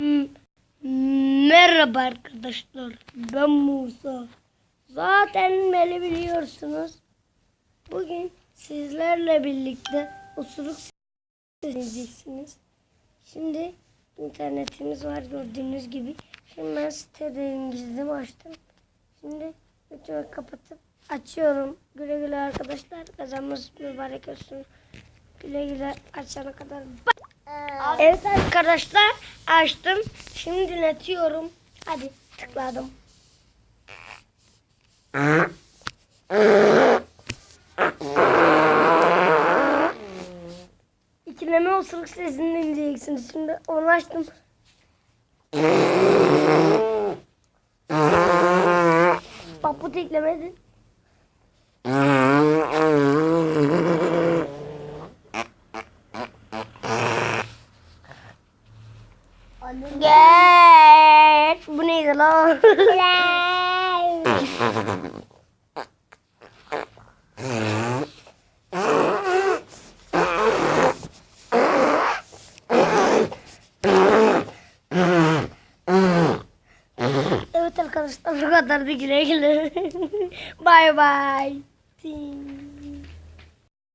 M- Merhaba arkadaşlar. Ben Musa. Zaten beni biliyorsunuz. Bugün sizlerle birlikte osuruk izleyeceksiniz. Şimdi internetimiz var gördüğünüz gibi. Şimdi ben siteden gizlimi açtım. Şimdi YouTube'u kapatıp açıyorum. Güle güle arkadaşlar. Kazanması mübarek olsun. Güle güle açana kadar. Evet arkadaşlar açtım. Şimdi dinletiyorum. Hadi tıkladım. İkileme osuruk sesini dinleyeceksiniz. Şimdi onu açtım. Bak bu teklemedi. Gel. Bu neydi lan? Evet arkadaşlar bu kadardı, güle güle. Bye bye.